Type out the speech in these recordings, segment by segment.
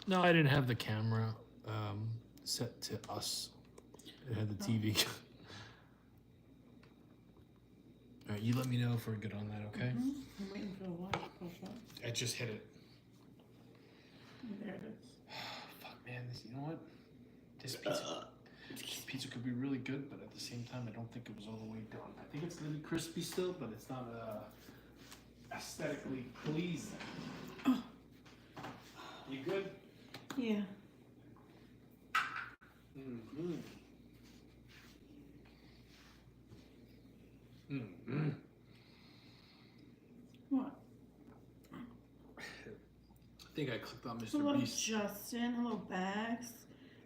No, I didn't have the camera set to us. It had the TV. All right, you let me know if we're good on that, okay? I'm waiting for the light to pop up. I just hit it. There it is. Fuck, man. You know what? This pizza could be really good, but at the same time, I don't think it was all the way done. I think it's gonna be crispy still, but it's not aesthetically pleasing. You good? Yeah. Mm-hmm. Mm-hmm. What? I think I clicked on Mr. Hello, Beast. Justin. Hello, Bax.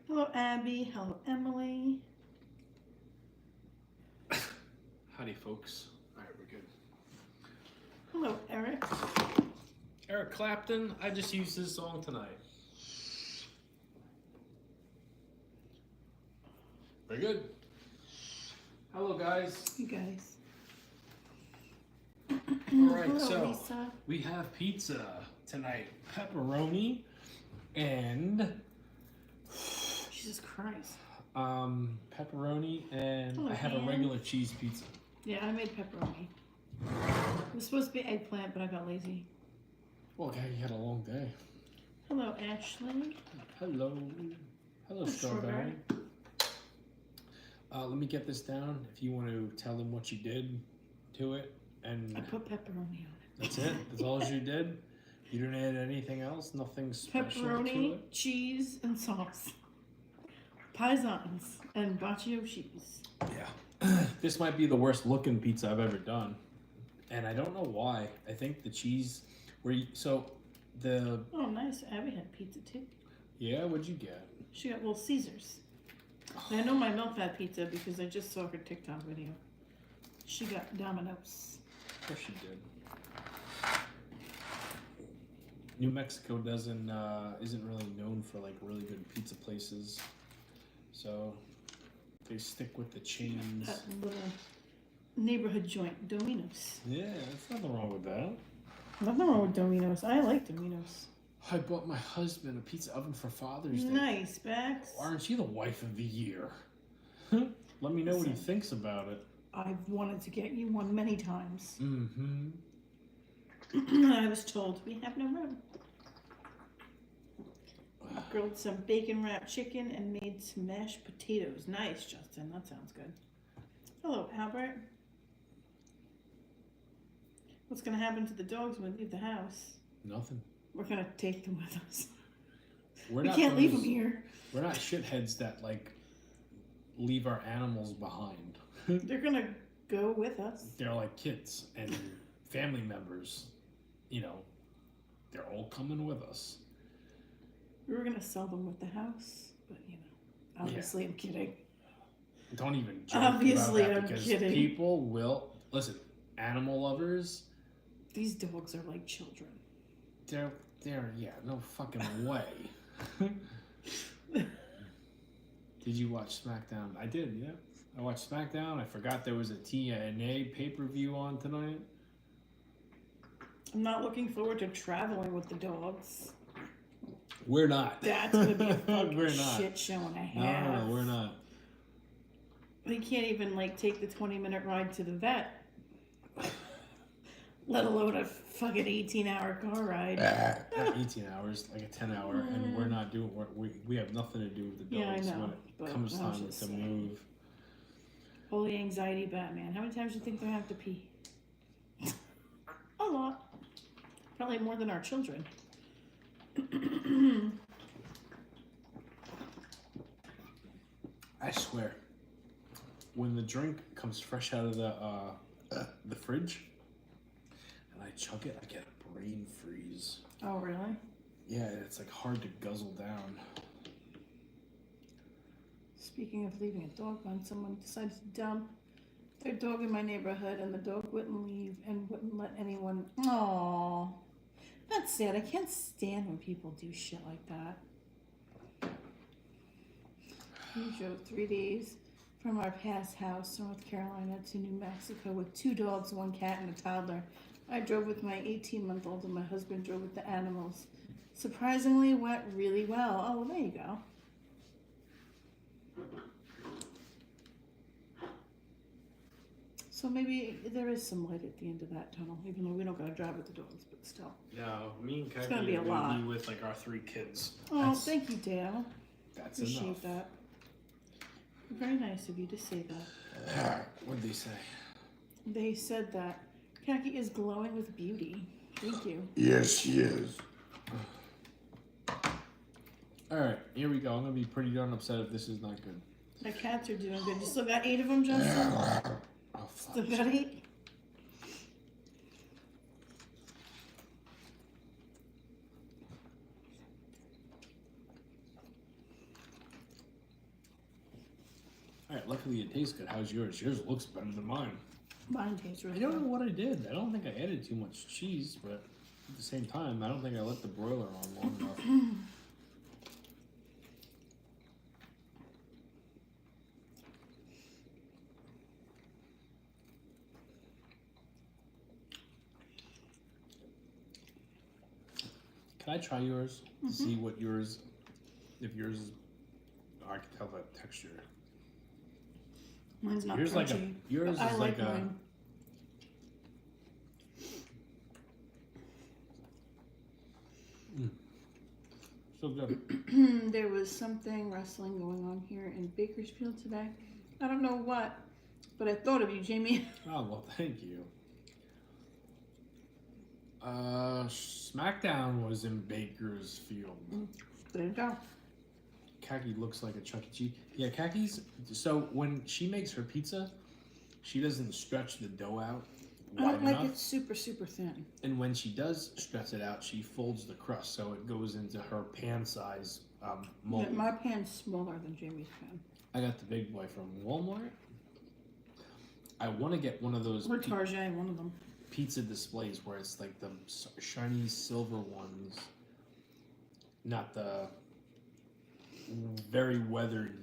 Hello, Abby. Hello, Emily. Howdy, folks. All right, we're good. Hello, Eric. Eric Clapton, I just used this song tonight. Very good. Hello, guys. You guys. All right, Hello, so Lisa. we have pizza tonight. Pepperoni and Jesus Christ. pepperoni and Hello, I have a Ann. regular cheese pizza. Yeah, I made pepperoni. It was supposed to be eggplant, but I got lazy. Well, okay, you had a long day. Hello, Ashley. Hello. Hello, Strawberry. Strawberry. Let me get this down. If you want to tell them what you did to it, and I put pepperoni on it. that's it. That's all you did. You didn't add anything else. Nothing special to Pepperoni, it. cheese, and sauce. Paisans and Baccio cheese. Yeah. This might be the worst looking pizza I've ever done, and I don't know why. I think the cheese. The Oh, nice. Abby had pizza too. yeah. What'd you get? She got Little Caesars. And I know my milk had pizza because I just saw her TikTok video. She got Domino's. Of course she did. New Mexico isn't really known for like really good pizza places, so they stick with the chains. That little neighborhood joint, Domino's. Yeah, there's nothing wrong with that. Nothing wrong with Domino's. I like Domino's. I bought my husband a pizza oven for Father's Day. Nice, Bax. Aren't you the wife of the year? Let me know what he Listen. thinks about it. I've wanted to get you one many times. Mm-hmm. I was told we have no room. I grilled some bacon wrapped chicken and made some mashed potatoes. Nice, Justin. That sounds good. Hello, Albert. What's going to happen to the dogs when we leave the house? Nothing. We're going to take them with us. We're We not can't leave those- them here. We're not shitheads that like leave our animals behind. They're going to go with us. They're like kids and family members. You know, they're all coming with us. We were going to sell them with the house, but obviously I'm kidding. Don't even joke Obviously, about that I'm because kidding. people will listen. Animal lovers, These dogs are like children. they're yeah, no fucking way. Did you watch SmackDown? I did, yeah. I watched SmackDown. I forgot there was a TNA pay-per-view on tonight. I'm not looking forward to traveling with the dogs. We're not. That's going to be a fucking We're not. shit show and a half. No, we're not. They can't even take the 20-minute ride to the vet, let alone a fucking 18-hour car ride. Not 18 hours, like a 10-hour, and we're not doing. We have nothing to do with the dogs Yeah, I know, when but it comes I'm time just to saying. move. Holy anxiety, Batman. How many times do you think they have to pee? A lot. Probably more than our children. I swear, when the drink comes fresh out of the fridge, and I chug it, I get a brain freeze. Oh, really? Yeah, it's like hard to guzzle down. Speaking of leaving a dog bone, someone decided to dump their dog in my neighborhood, and the dog wouldn't leave and wouldn't let anyone. Aww. That's sad. I can't stand when people do shit like that. We drove 3 days from our past house, North Carolina, to New Mexico with 2 dogs, 1 cat, and a toddler. I drove with my 18-month-old, and my husband drove with the animals. Surprisingly went really well. Oh, well, there you go. So maybe there is some light at the end of that tunnel, even though we don't gotta drive with the dogs, but still. No, me and It's Kaki gonna be are a gonna lot. be with like our 3 kids. Oh, That's- thank you, Dale. That's Appreciate enough. that. Very nice of you to say that. What did they say? They said that Kaki is glowing with beauty. Thank you. Yes, she is. Alright, here we go. I'm gonna be pretty darn upset if this is not good. The cats are doing good. You still got 8 of them, Justin? Oh, Still fuck. got 8? Alright, luckily it tastes good. How's yours? Yours looks better than mine. Mine tastes I really don't know good. what I did. I don't think I added too much cheese, but at the same time, I don't think I let the broiler on long enough. Can I try yours to see what yours, if yours is? Oh, I can tell that texture. Mine's not Yours like a crunchy. yours but I is like like a. mine. So good. There was something wrestling going on here in Bakersfield today. I don't know what, but I thought of you, Jamie. Oh well, thank you. SmackDown was in Bakersfield. There you go. Kaki looks like a Chuck E. Cheese. Yeah, Kaki's. So when she makes her pizza, she doesn't stretch the dough out I wide don't like enough. it super, super thin. And when she does stretch it out, she folds the crust so it goes into her pan size mold. Yeah, my pan's smaller than Jamie's pan. I got the big boy from Walmart. I want to get one of those Or Target, one of them. pizza displays where it's like the shiny silver ones, not the very weathered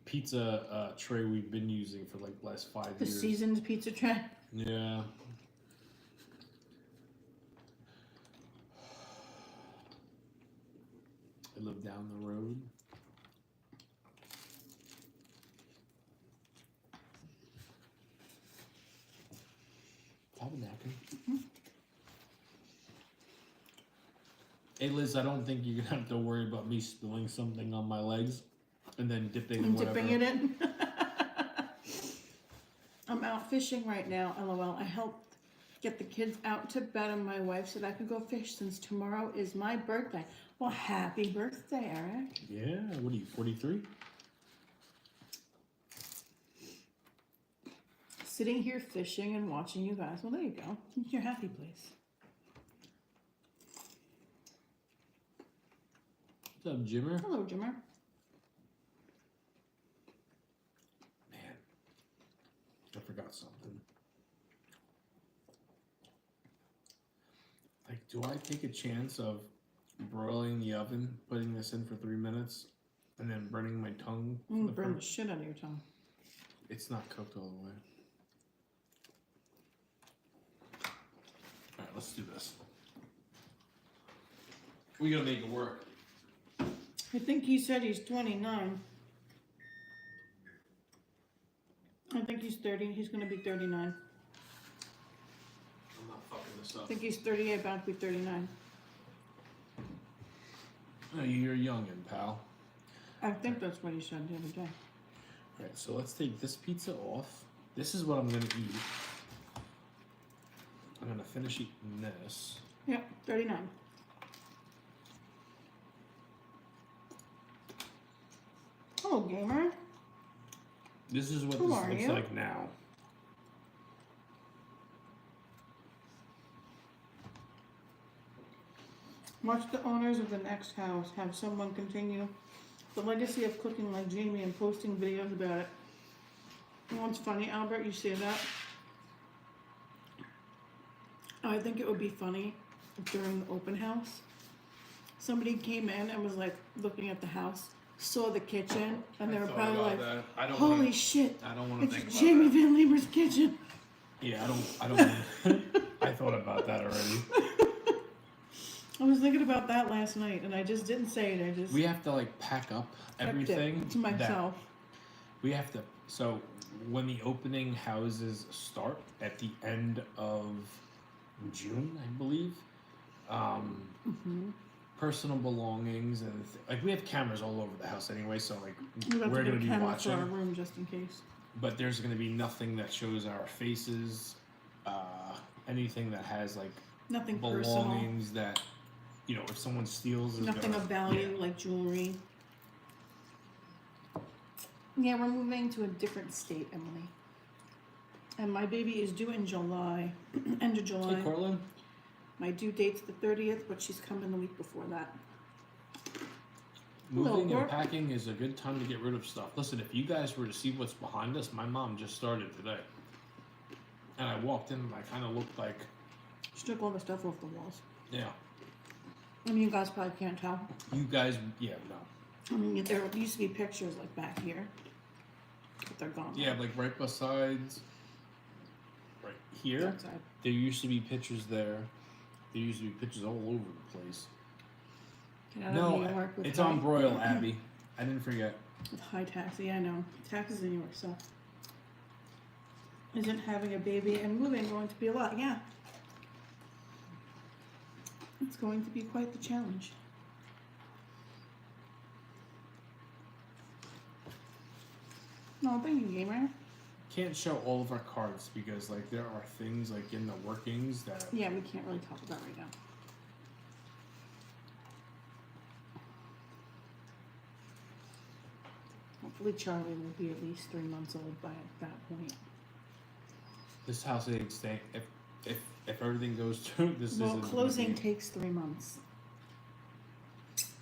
pizza tray we've been using for like the last 5 The years. seasoned pizza tray. Yeah. I live down the road. Have a napkin. Hey Liz, I don't think you're gonna have to worry about me spilling something on my legs and then dipping I'm whatever. dipping it in. I'm out fishing right now, LOL. I helped get the kids out to bed and my wife said I could go fish since tomorrow is my birthday. Well, happy birthday, Eric. Yeah, what are you, 43? Sitting here fishing and watching you guys. Well, there you go. It's your happy place. What's up, Jimmer? Hello, Jimmer. Man, I forgot something. Like, do I take a chance of broiling the oven, putting this in for 3 minutes, and then burning my tongue? I'm gonna for the burn the first- shit out of your tongue. It's not cooked all the way. Alright, let's do this. We gotta make it work. I think he said he's 29. I think he's 30. He's gonna be 39. I'm not fucking this I up. think he's 38, about to be 39. Oh, you're youngin', pal. I think that's what he said the other day. Alright, so let's take this pizza off. This is what I'm gonna eat. I'm gonna finish eating this. Yep, 39. Hello, gamer. This is what Who this are looks you? like now. Watch the owners of the next house have someone continue the legacy of cooking like Jamie and posting videos about it. You know what's funny, Albert? You say that? I think it would be funny if during the open house, somebody came in and was like looking at the house, saw the kitchen, and they were probably like, I don't "Holy shit! I don't want to think It's about Jamie that. Van Lieber's kitchen." Yeah, I don't I thought about that already. I was thinking about that last night, and I just didn't say it. I just We have to like pack up kept everything it to myself. we have to. So when the opening houses start at the end of June, I believe, personal belongings and like we have cameras all over the house anyway. So like we're gonna be for our watching, room just in case. but there's gonna be nothing that shows our faces, anything that has like Nothing personal. belongings that if someone steals is Nothing gonna, of value like jewelry. Yeah, we're moving to a different state, Emily. And my baby is due in July, end of July. Hey, Cortland. My due date's the 30th, but she's coming the week before that. Moving Hello, and packing is a good time to get rid of stuff. Listen, if you guys were to see what's behind us, my mom just started today. And I walked in and I kind of looked like, She took all the stuff off the walls. yeah. I mean, you guys probably can't tell. You guys, yeah, no. I mean, there used to be pictures like back here, but they're gone. Yeah, like right besides, right here, Outside. there used to be pictures there. There used to be pictures all over the place. Get out of No, New York with it's high- on Broyle, Abby. I didn't forget. With high tax, yeah, I know. Taxes in New York suck. Isn't having a baby and moving going to be a lot? Yeah. It's going to be quite the challenge. No, thank you, gamer. Can't show all of our cards because like there are things like in the workings that Yeah, we can't really talk about right now. Hopefully Charlie will be at least 3 months old by that point. this house ain't staying. If everything goes through, this Well, isn't gonna closing be- takes 3 months.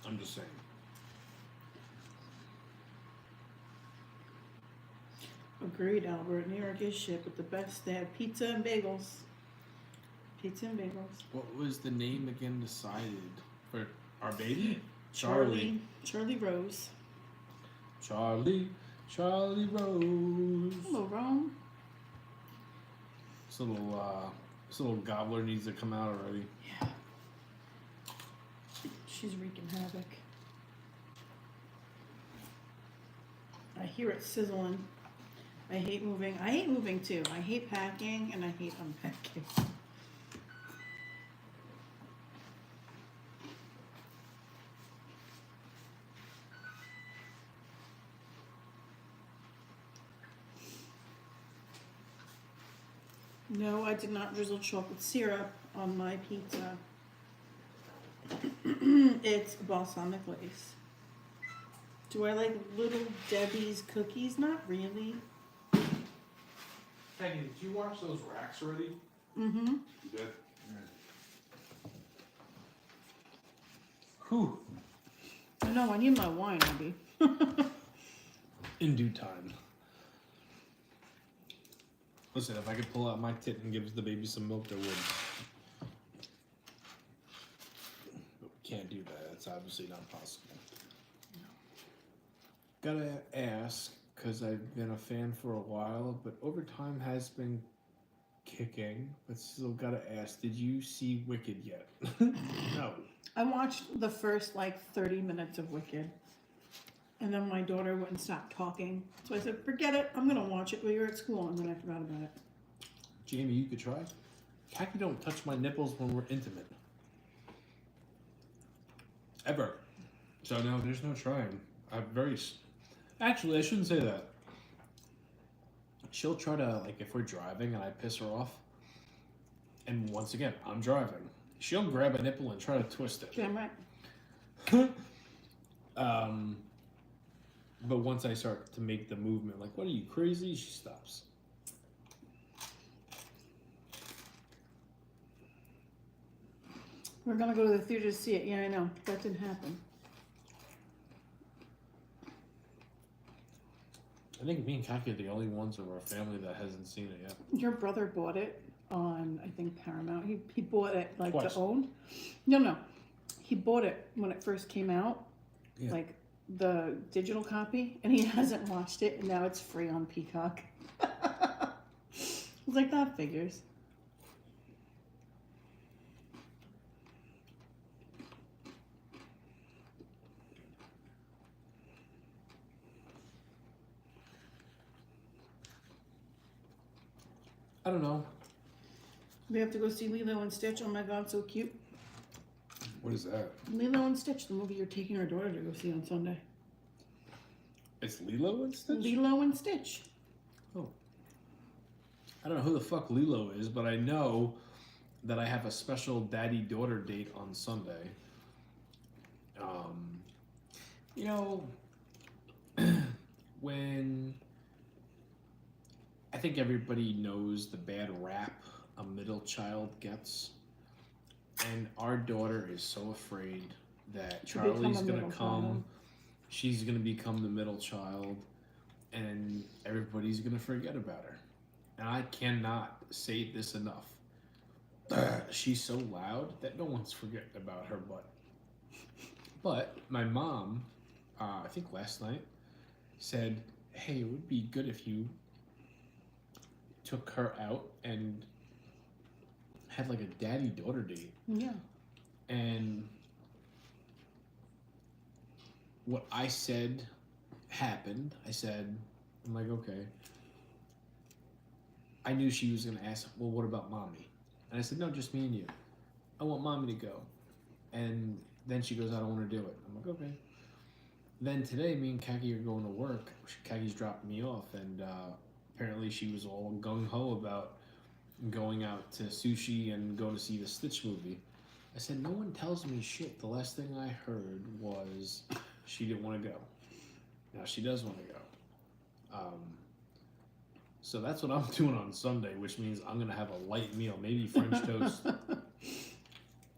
I'm just saying. Agreed, Albert. New York is shit, but the best. They have pizza and bagels. Pizza and bagels. What was the name again decided for our baby? Charlie Rose. Charlie Rose. Hello, Rome. This little gobbler needs to come out already. Yeah. She's wreaking havoc. I hear it sizzling. I hate moving. I hate moving too. I hate packing and I hate unpacking. No, I did not drizzle chocolate syrup on my pizza. It's balsamic glaze. Do I like Little Debbie's cookies? Not really. Peggy, did you wash those racks already? Mm-hmm. You did. Whew. I know, I need my wine, Abby. In due time. Listen, if I could pull out my tit and give the baby some milk, I would. But we can't do that. It's obviously not possible. Gotta ask, because I've been a fan for a while, but Overtime has been kicking. But still gotta ask, did you see Wicked yet? No. I watched the first 30 minutes of Wicked. And then my daughter wouldn't stop talking. So I said, forget it. I'm going to watch it while you're at school. And then I forgot about it. Jamie, you could try. Khaki don't touch my nipples when we're intimate. Ever. So no, there's no trying. Actually, I shouldn't say that. She'll try to, if we're driving and I piss her off, and once again, I'm driving, she'll grab a nipple and try to twist it. Damn right. But once I start to make the movement, what are you, crazy? She stops. We're going to go to the theater to see it. Yeah, I know. That didn't happen. I think me and Khaki are the only ones of our family that hasn't seen it yet. Your brother bought it on, I think, Paramount. He bought it, Twice. to own. No. He bought it when it first came out. Yeah. The digital copy, and he hasn't watched it, and now it's free on Peacock. I was like, that figures. I don't know. We have to go see Lilo and Stitch. Oh my god, so cute. What is that? Lilo and Stitch, the movie you're taking our daughter to go see on Sunday. It's Lilo and Stitch? Lilo and Stitch. I don't know who the fuck Lilo is, but I know that I have a special daddy-daughter date on Sunday. You know, when I think everybody knows the bad rap a middle child gets, and our daughter is so afraid that To become Charlie's a gonna middle come, child. she's gonna become the middle child, and everybody's gonna forget about her. And I cannot say this enough. She's so loud that no one's forgetting about her butt. But my mom, I think last night, said, hey, it would be good if you took her out and had like a daddy-daughter date. Yeah. And what I said happened. I'm like, okay. I knew she was going to ask, well, what about mommy? And I said, no, just me and you. I want mommy to go. And then she goes, I don't want to do it. I'm like, okay. Then today, me and Kaki are going to work. Kaki's dropping me off, and apparently she was all gung-ho about going out to sushi and going to see the Stitch movie. I said, no one tells me shit. The last thing I heard was she didn't want to go. Now she does want to go. So that's what I'm doing on Sunday, which means I'm going to have a light meal, maybe French toast.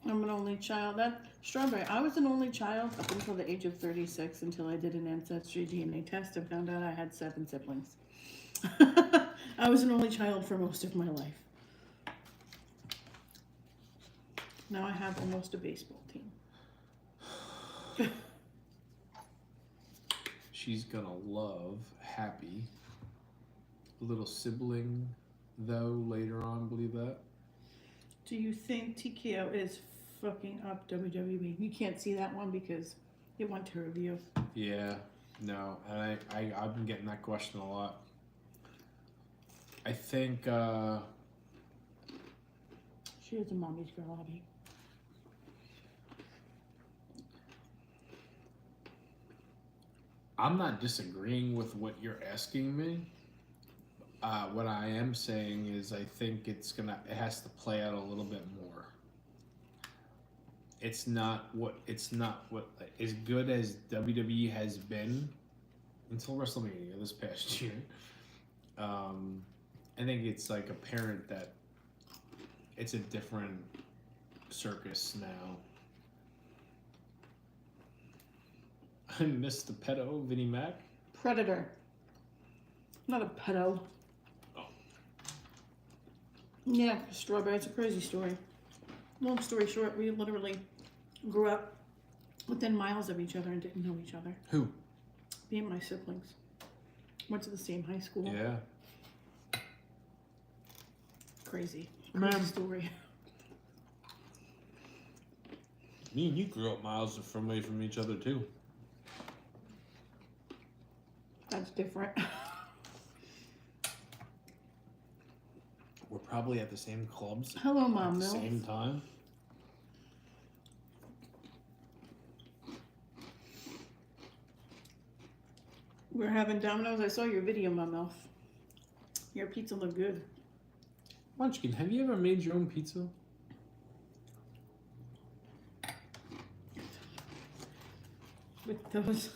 I'm an only child. That strawberry. I was an only child up until the age of 36, until I did an ancestry DNA test and found out I had 7 siblings. I was an only child for most of my life. Now I have almost a baseball team. She's going to love Happy. A little sibling, though, later on, believe that? Do you think TKO is fucking up WWE? You can't see that one because it went to review. Yeah, no, and I've been getting that question a lot. I think, She is a mommy's girl, Abby. I'm not disagreeing with what you're asking me. What I am saying is I think it has to play out a little bit more. It's not what as good as WWE has been until WrestleMania this past year. I think it's like apparent that it's a different circus now. I missed the pedo, Vinnie Mac. Predator. Not a pedo. Oh. Yeah, strawberry. It's a crazy story. Long story short, we literally grew up within miles of each other and didn't know each other. Who? Me and my siblings went to the same high school. Yeah. Crazy. Man. Crazy story. Me and you grew up miles away from each other too. That's different. We're probably at the same clubs Hello, at Mom the Mills. same time. We're having Domino's. I saw your video, Mom Mills. Your pizza looked good. Munchkin, have you ever made your own pizza? With those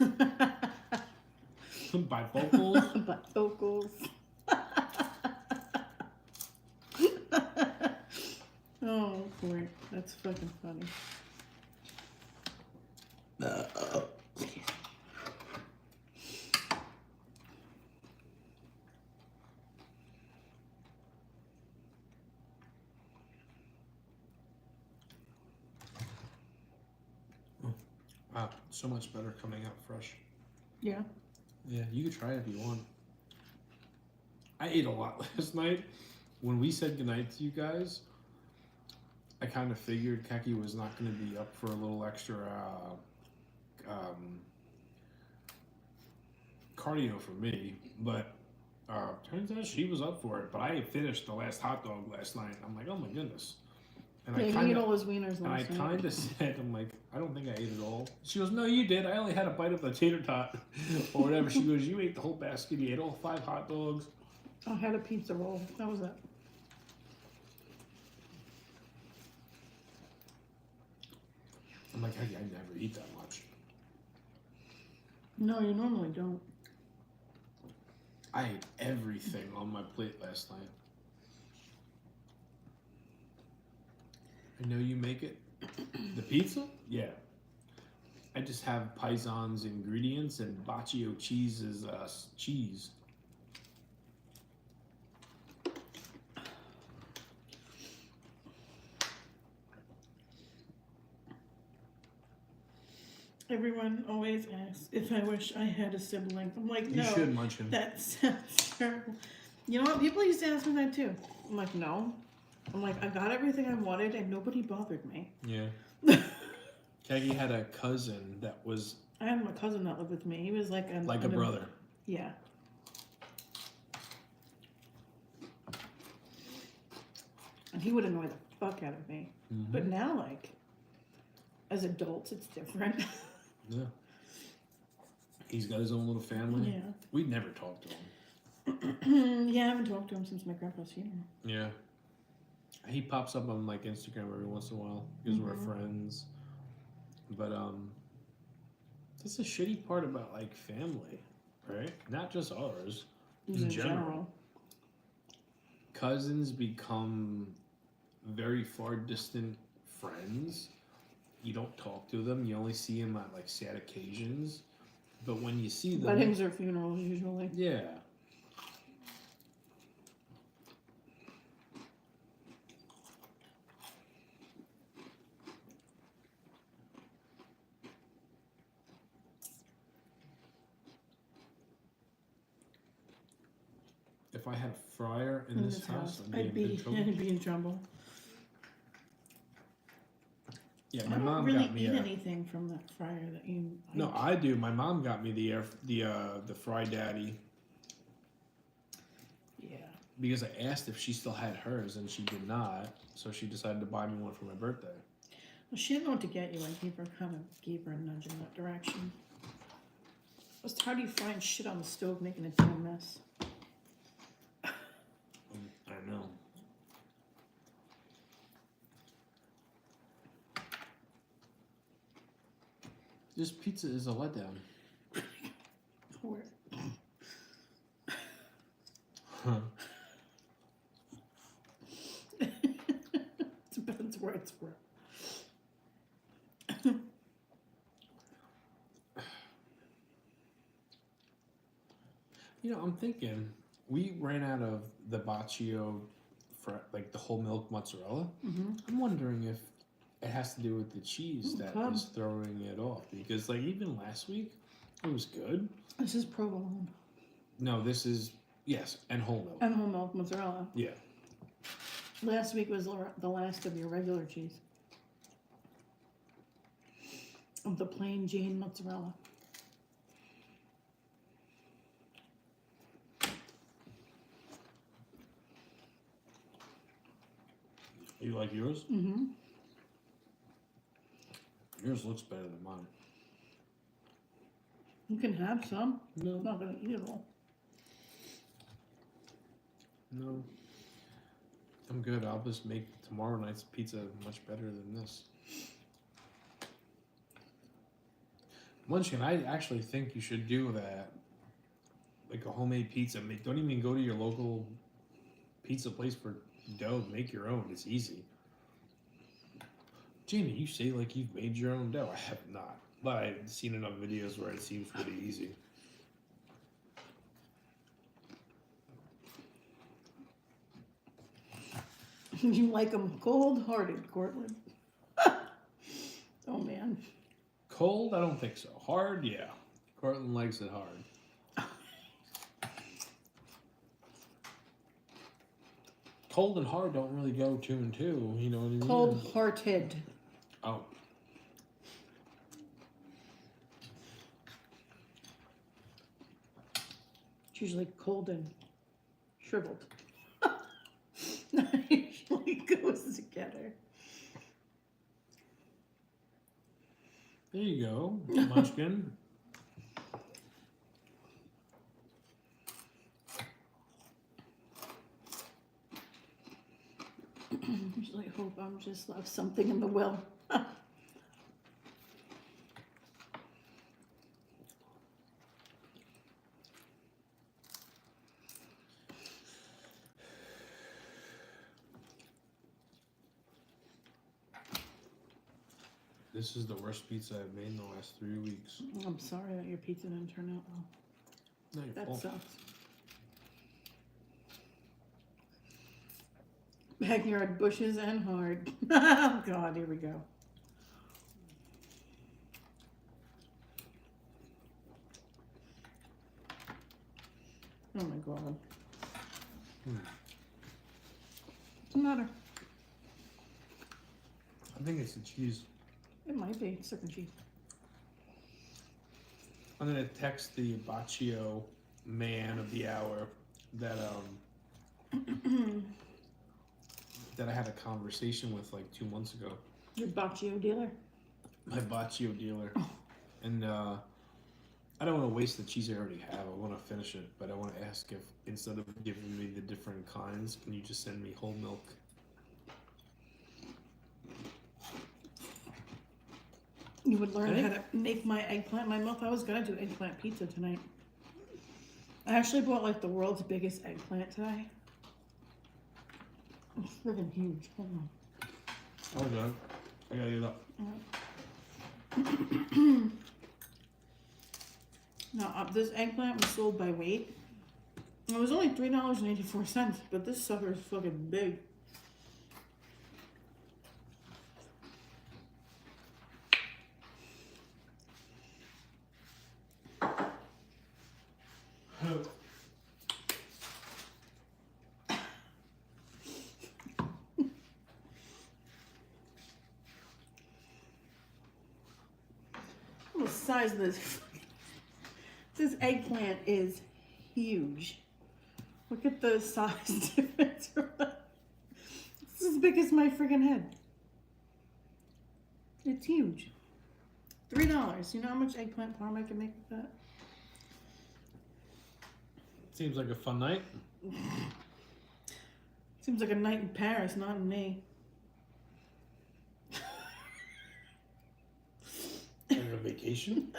Bifocals? bifocals. Oh, boy. That's fucking funny. Wow, so much better coming out fresh. Yeah. Yeah, you could try it if you want. I ate a lot last night. When we said goodnight to you guys, I kind of figured Keki was not going to be up for a little extra cardio for me, but Turns out she was up for it, but I finished the last hot dog last night. I'm like, oh my goodness. And Yeah, I he kind ate of all his wieners and I last night. kind of said, I'm like, I don't think I ate it all. She goes, no, you did. I only had a bite of the tater tot or whatever. She goes, you ate the whole basket. You ate all 5 hot dogs. I had a pizza roll. That was it. I'm like, I never eat that much. No, you normally don't. I ate everything on my plate last night. I know you make it. The pizza? Yeah. I just have Paisan's ingredients and Baccio cheese is cheese. Everyone always asks if I wish I had a sibling. I'm like, You no. should munch him. That sounds terrible. You know what? People used to ask me that too. I'm like, no. I'm like, I got everything I wanted and nobody bothered me. Yeah. Keggy had a cousin that was I had my cousin that lived with me. He was like a brother. Yeah. And he would annoy the fuck out of me. Mm-hmm. But now, like, as adults, it's different. Yeah. He's got his own little family. Yeah. We never talked to him. Yeah, I haven't talked to him since my grandpa's funeral. Yeah. He pops up on like Instagram every once in a while because we're Mhm. friends. But that's the shitty part about like family, right? Not just ours. In general. general. Cousins become very far distant friends. You don't talk to them. You only see them at like sad occasions. But when you see them, Weddings or funerals, usually. yeah. If I had a fryer in this house, I'd be in big trouble. I'd be in trouble. Yeah, I my don't mom really got me eat a. anything from that fryer that you. No, I do. My mom got me the Fry Daddy Yeah. because I asked if she still had hers and she did not, so she decided to buy me one for my birthday. Well, she didn't know what to get you. I gave her a nudge in that direction. It's how do you find shit on the stove making a damn mess? I know. This pizza is a letdown. Where? Huh. Depends where it's from. You know, I'm thinking we ran out of the Baccio for like the whole milk mozzarella. Mm-hmm. I'm wondering if it has to do with the cheese that Probably. is throwing it off because like even last week it was good. This is provolone No, this is yes, and whole milk. and whole milk mozzarella. Yeah. Last week was the last of your regular cheese. Of the plain Jane mozzarella. You like yours? Mm-hmm. Yours looks better than mine. You can have some. No, I'm not gonna eat it all. no. I'm good. I'll just make tomorrow night's pizza much better than this. Munchkin, I actually think you should do that. Like a homemade pizza. Don't even go to your local pizza place for dough. Make your own. It's easy. Jamie, you say like you've made your own dough. I have not. But I've seen enough videos where it seems pretty easy. You like them cold-hearted, Cortland. Oh man. Cold? I don't think so. Hard? Yeah. Cortland likes it hard. Cold and hard don't really go 2 and 2. You know what I mean? Cold-hearted. Oh. It's usually cold and shriveled. That usually goes together. There you go, Munchkin. Usually hope I'm just left something in the will. This is the worst pizza I've made in the last 3 weeks. I'm sorry that your pizza didn't turn out well. Not your That fault. sucks. Backyard bushes and hard. Oh God, here we go. Oh my God. What's the matter? I think it's the cheese. It might be second cheese. I'm gonna text the Baccio man of the hour that that I had a conversation with like 2 months ago. Your Baccio dealer. My Baccio dealer, and I don't want to waste the cheese I already have. I want to finish it, but I want to ask if instead of giving me the different kinds, can you just send me whole milk? You would learn how to make my eggplant in my mouth. I was gonna do eggplant pizza tonight. I actually bought like the world's biggest eggplant today. It's freaking huge. Hold on. Hold on, I gotta get up. Now, this eggplant was sold by weight. It was only $3.84, but this sucker is fucking big. The size of this eggplant is huge. Look at the size difference. It's as big as my friggin' head. It's huge. $3. You know how much eggplant parm I can make with that? Seems like a fun night. Seems like a night in Paris, not in me. And a vacation.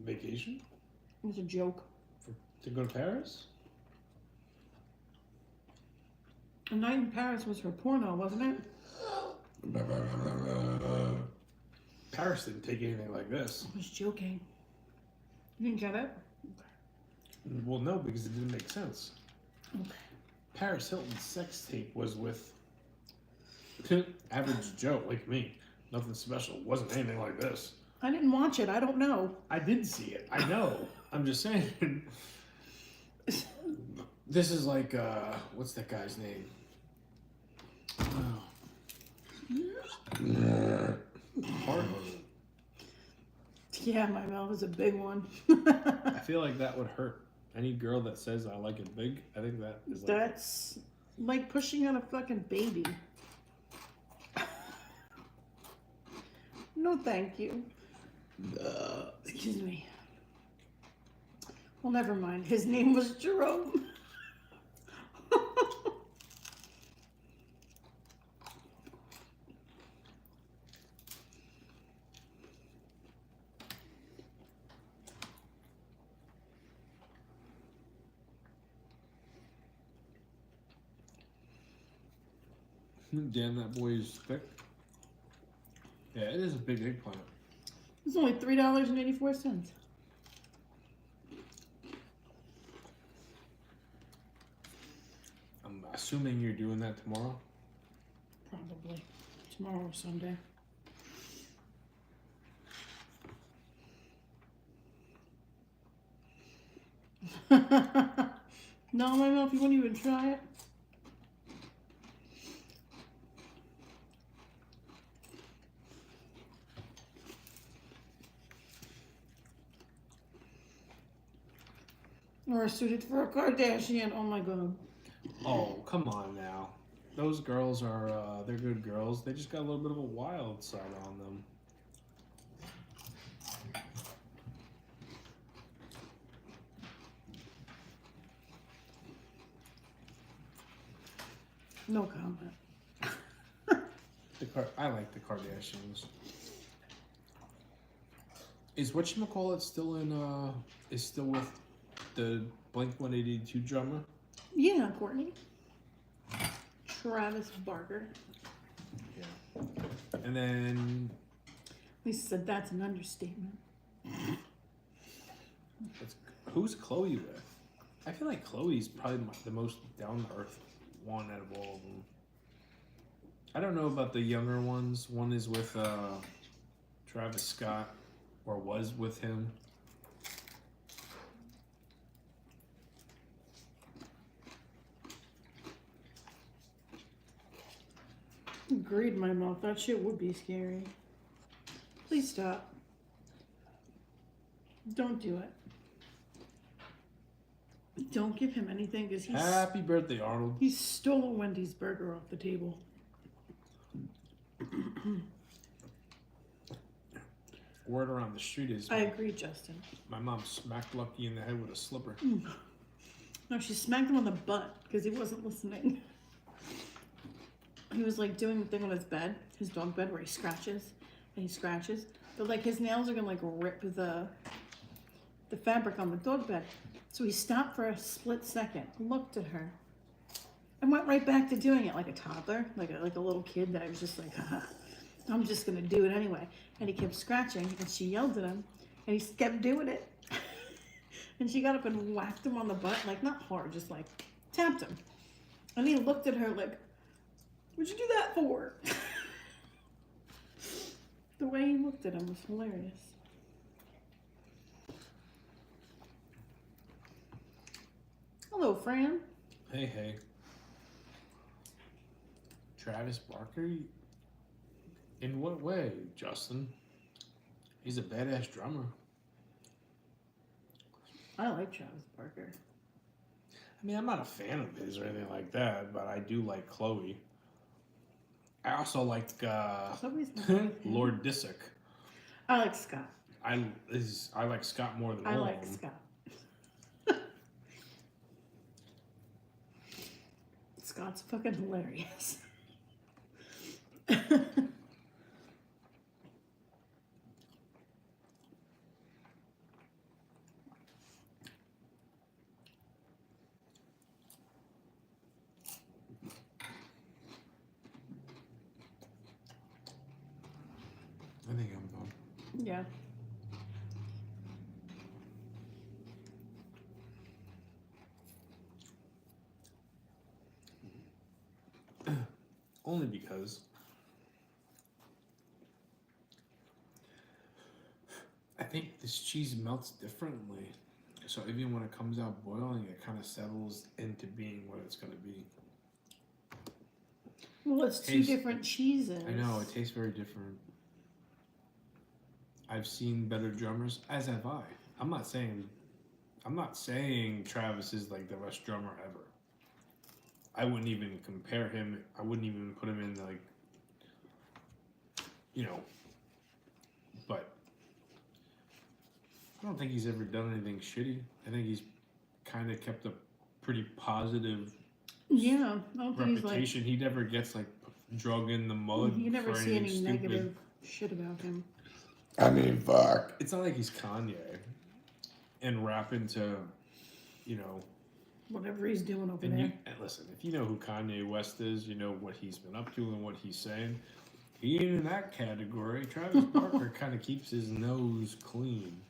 Vacation It was a joke. to go to Paris. A night in Paris was for porno, wasn't it? Paris didn't take anything like this. I was joking. You didn't get it? Well, no, because it didn't make sense. Okay. Paris Hilton's sex tape was with average Joe like me. Nothing special. Wasn't anything like this. I didn't watch it. I don't know. I did see it. I know. I'm just saying. This is like, what's that guy's name? Hard. Yeah, my mouth is a big one. I feel like that would hurt. Any girl that says I like it big, I think that is like. That's like pushing out a fucking baby. No, thank you. Excuse me. Well, never mind. His name was Jerome. Damn, that boy is thick. Yeah, it is a big eggplant. It's only $3.84. I'm assuming you're doing that tomorrow. Probably tomorrow or Sunday. No, my mouth. You wouldn't even try it. Or suited for a Kardashian. Oh my god. Oh, come on now. Those girls are, they're good girls. They just got a little bit of a wild side on them. No comment. I like the Kardashians. Is whatchamacallit still in, is still with the Blink-182 drummer? Yeah, Courtney. Travis Barker. Yeah. And then, Lisa said that's an understatement. who's Chloe with? I feel like Chloe's probably the most down-to-earth one out of all of them. I don't know about the younger ones. One is with Travis Scott, or was with him. Agreed, my mouth. That shit would be scary. Please stop. Don't do it. Don't give him anything because Happy birthday, Arnold. he stole a Wendy's burger off the table. Word around the street is I agree, Justin. my mom smacked Lucky in the head with a slipper. No, she smacked him on the butt because he wasn't listening. He was like doing the thing on his bed, his dog bed, where he scratches and he scratches, but like his nails are gonna like rip the fabric on the dog bed. So he stopped for a split second, looked at her, and went right back to doing it like a toddler, like a little kid that was just like, I'm just gonna do it anyway. And he kept scratching, and she yelled at him, and he kept doing it. And she got up and whacked him on the butt, like not hard, just like tapped him. And he looked at her like, what'd you do that for? The way he looked at him was hilarious. Hello, Fran. Hey, hey. Travis Barker? In what way, Justin? He's a badass drummer. I like Travis Barker. I mean, I'm not a fan of his or anything like that, but I do like Chloe. I also like Chloe's not like him. Lord Disick. I like Scott. I like Scott more than I all like of them. Scott. Scott's fucking hilarious. I think I'm done. Yeah. Only because I think this cheese melts differently. So even when it comes out boiling, it kind of settles into being what it's going to be. Well, it's two Tastes- different cheeses. I know, it tastes very different. I've seen better drummers, as have I. I'm not saying Travis is like the best drummer ever. I wouldn't even compare him. I wouldn't even put him in like, but I don't think he's ever done anything shitty. I think he's kind of kept a pretty positive Yeah, I don't think reputation. He never gets like drug in the mud. you never for see any anything stupid. negative shit about him. I mean, fuck. It's not like he's Kanye and rapping to, Whatever he's doing over and there. and listen, if you know who Kanye West is, you know what he's been up to and what he's saying. He ain't in that category. Travis Barker kind of keeps his nose clean.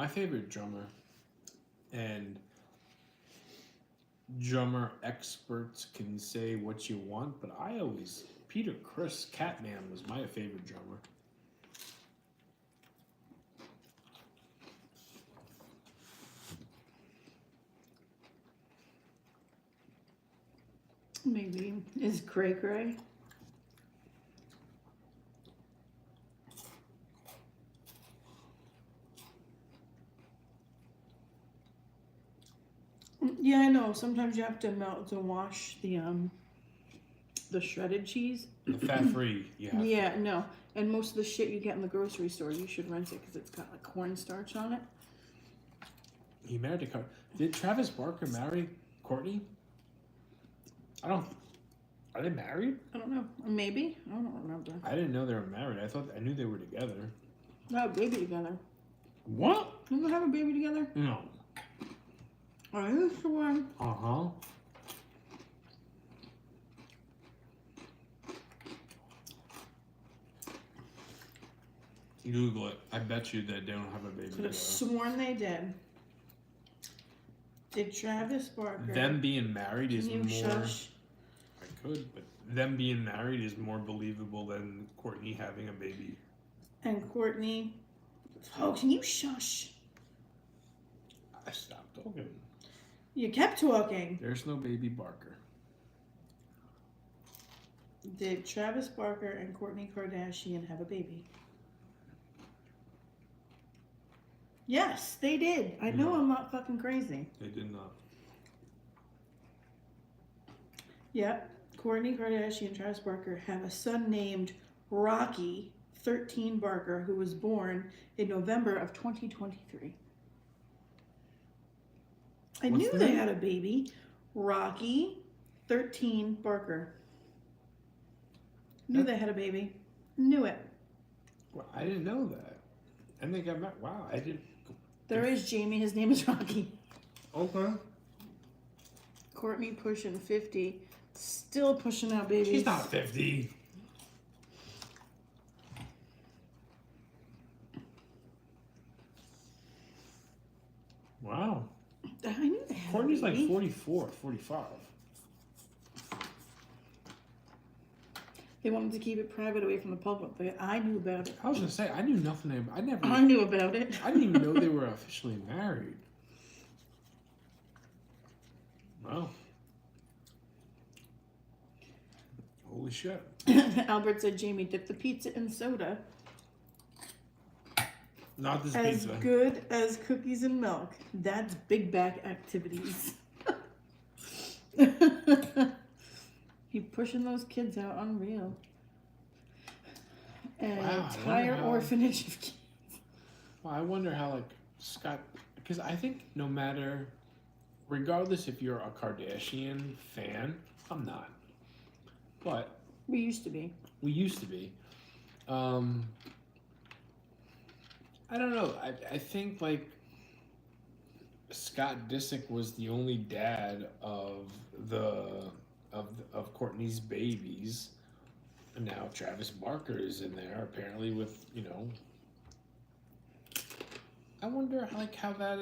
My favorite drummer, and drummer experts can say what you want, but Peter Criss, Catman, was my favorite drummer. Maybe. Is Cray Cray? Yeah, I know. Sometimes you have to melt to wash the shredded cheese. The fat-free, you have to. Yeah, no. And most of the shit you get in the grocery store, you should rinse it because it's got like cornstarch on it. He married a car. Did Travis Barker marry Courtney? Are they married? I don't know. Maybe. I don't remember. I didn't know they were married. I knew they were together. They have a baby together. What? Didn't they have a baby together? No. Are you sure? Uh-huh. Google it. I bet you that they don't have a baby Could together. have sworn they did. Did Travis Barker? Them being married is Can you more... shush? I could, but them being married is more believable than Courtney having a baby. And Courtney. Oh, can you shush? I stopped talking. You kept talking. There's no baby Barker. Did Travis Barker and Kourtney Kardashian have a baby? Yes, they did. I know No. I'm not fucking crazy. They did not. Yep. Kourtney Kardashian and Travis Barker have a son named Rocky 13 Barker, who was born in November of 2023. I What's knew the they name? had a baby. Rocky 13 Barker. Knew That- they had a baby. Knew it. Well, I didn't know that. And they got married. Wow, I didn't. There is Jamie. His name is Rocky. Okay. Courtney pushing 50. Still pushing out babies. She's not 50. Wow. I knew they had Courtney's a like baby. 44, 45. They wanted to keep it private away from the public, but I knew about it. I was gonna say I knew nothing. I knew about it. I didn't even know they were officially married. Wow. Holy shit. Albert said Jamie dipped the pizza in soda. Not this As pizza. good as cookies and milk. That's big back activities. Keep pushing those kids out, unreal. An Wow, I wonder entire how- orphanage of kids. Well, I wonder how like Scott, because I think no matter, regardless if you're a Kardashian fan, I'm not, but We used to be. we used to be. I don't know. I think like Scott Disick was the only dad of Courtney's babies, and now Travis Barker is in there apparently with I wonder like how that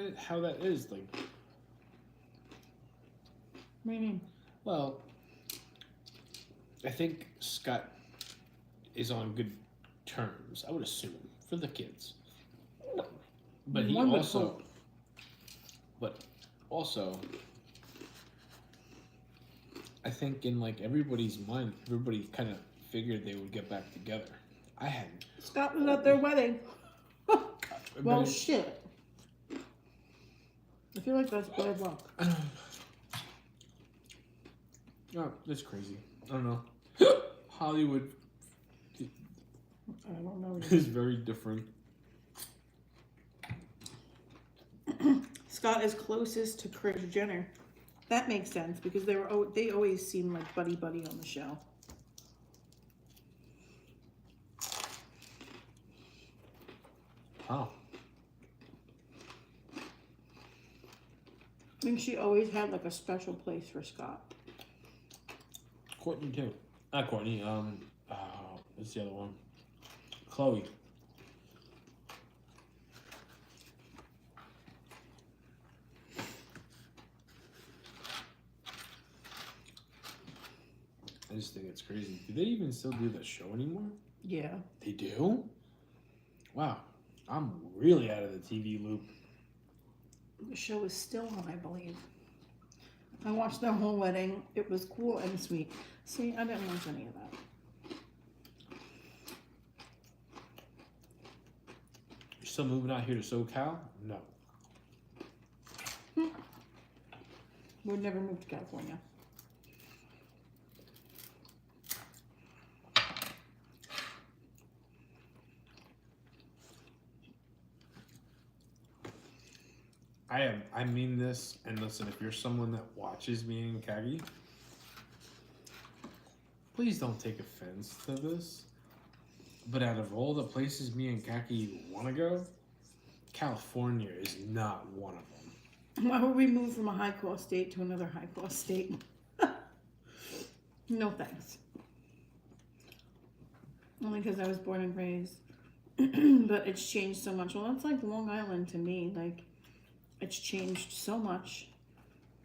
is like. What do you mean? Well, I think Scott is on good terms. I would assume for the kids, but he One would also, hope. but also, I think in like everybody's mind, everybody kind of figured they would get back together. I hadn't. Scott was at their wedding. Well, But- shit. I feel like that's bad luck. Oh, that's crazy. I don't know. Hollywood I don't know. is very different. Scott is closest to Kris Jenner. That makes sense because they always seem like buddy on the show. Oh, I think she always had like a special place for Scott. Courtney too. Not Courtney. What's the other one? Chloe. I just think it's crazy. Do they even still do that show anymore? Yeah. They do? Wow. I'm really out of the TV loop. The show is still on, I believe. I watched their whole wedding. It was cool and sweet. See, I didn't watch any of that. You're still moving out here to SoCal? No. Would never move to California. I mean this, and listen, if you're someone that watches me and Kagi, please don't take offense to this. But out of all the places me and Kaki want to go, California is not one of them. Why would we move from a high cost state to another high cost state? No thanks. Only because I was born and raised. But it's changed so much. Well, that's like Long Island to me. Like, it's changed so much.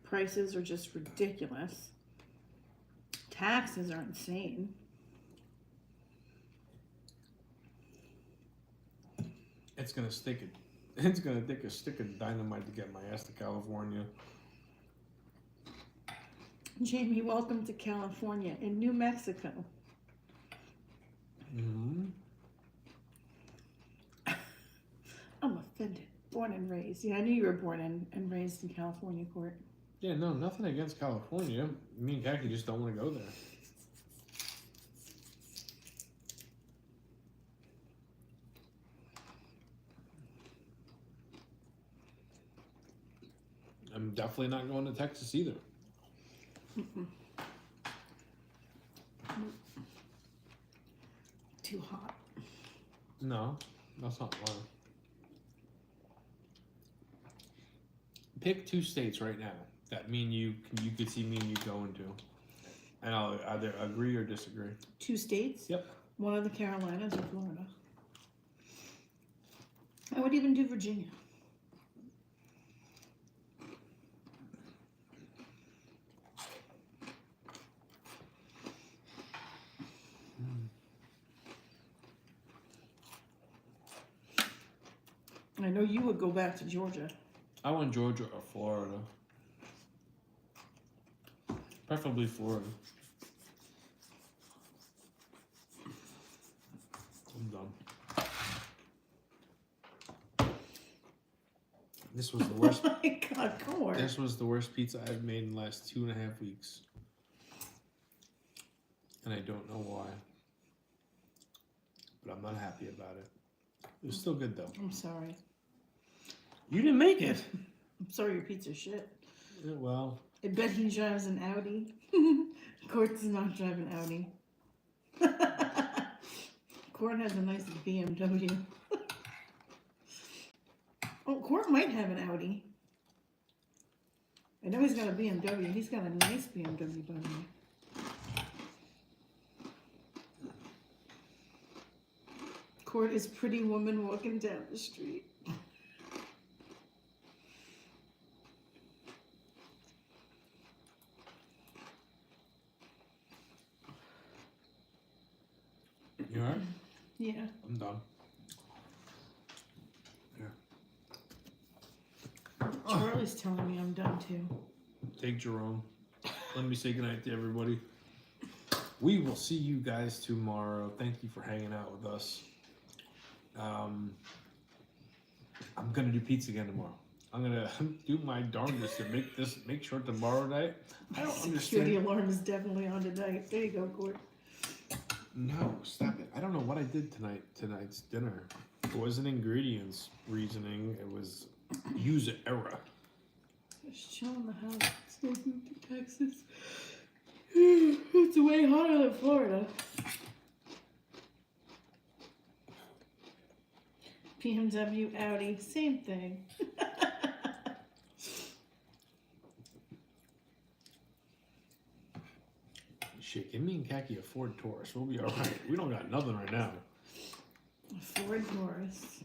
Prices are just ridiculous. Taxes are insane. It's gonna stick it. It's gonna take a stick of dynamite to get my ass to California. Jamie, welcome to California in New Mexico. Mm-hmm. I'm offended. Born and raised. Yeah, I knew you were born and raised in California, Court. Yeah, no, nothing against California. Me and Kaki just don't want to go there. I'm definitely not going to Texas either. Too hot. No, that's not why. Pick 2 states right now that me and you could see me and you going to, and I'll either agree or disagree. 2 states? Yep. One of the Carolinas or Florida. I would even do Virginia. I know you would go back to Georgia. I want Georgia or Florida. Preferably Florida. I'm done. This was the worst. Oh my God, Court. This was the worst pizza I've made in the last 2.5 weeks. And I don't know why. But I'm not happy about it. It was still good though. I'm sorry. You didn't make it. I'm sorry your pizza's shit. Yeah, well, I bet he drives an Audi. Court does not drive an Audi. Court has a nice BMW. Oh, Court might have an Audi. I know he's got a BMW. He's got a nice BMW, by the way. Court is pretty woman walking down the street. you alright? Yeah. I'm done. Charlie's telling me I'm done too. Take Jerome. Let me say goodnight to everybody. We will see you guys tomorrow. Thank you for hanging out with us. I'm gonna do pizza again tomorrow. I'm gonna do my darndest to make sure tomorrow night. I don't Security understand. alarm is definitely on tonight. There you go, Court. No, stop it. I don't know what I did tonight's dinner. It wasn't ingredients reasoning. It was user error. Just chill in the house. It's no move to Texas. It's way hotter than Florida. BMW, Audi, same thing. Shit, give me and Kaki a Ford Taurus. We'll be alright. We don't got nothing right now. Ford Taurus.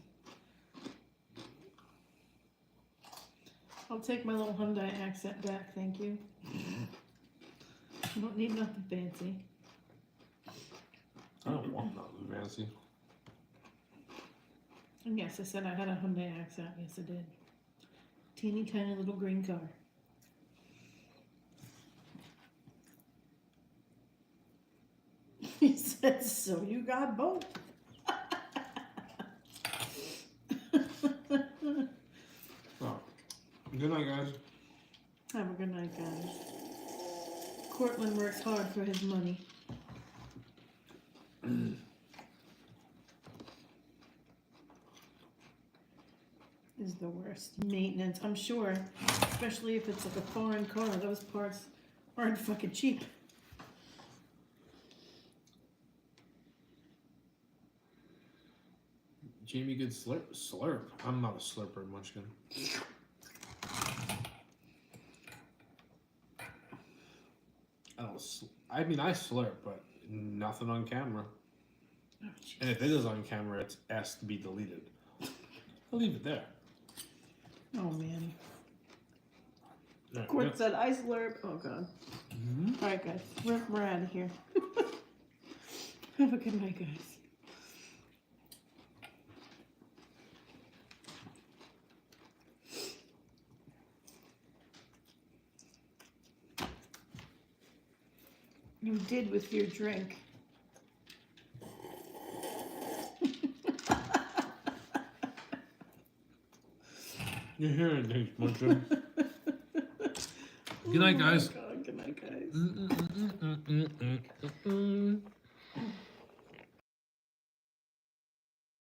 I'll take my little Hyundai accent back, thank you. I don't need nothing fancy. I don't want nothing fancy. And yes, I said I had a Hyundai accent. Yes, I did. Teeny tiny little green car. So you got both. Oh. Good night, guys. Have a good night, guys. Cortland works hard for his money. Is the worst maintenance, I'm sure. Especially if it's like a foreign car. Those parts aren't fucking cheap. Jamie, good slurp. I'm not a slurper, Munchkin. I mean, I slurp, but nothing on camera. Oh, And if it is on camera, it's asked to be deleted. I'll leave it there. oh man. Alright, Court said I slurp. Oh god. Mhm. Alright guys, we're out of here. Have a good night, guys. You did with your drink. You're hearing things, Munchkin. Good night, guys. Oh my god, good night, guys. Mm-mm-mm-mm-mm-mm-mm.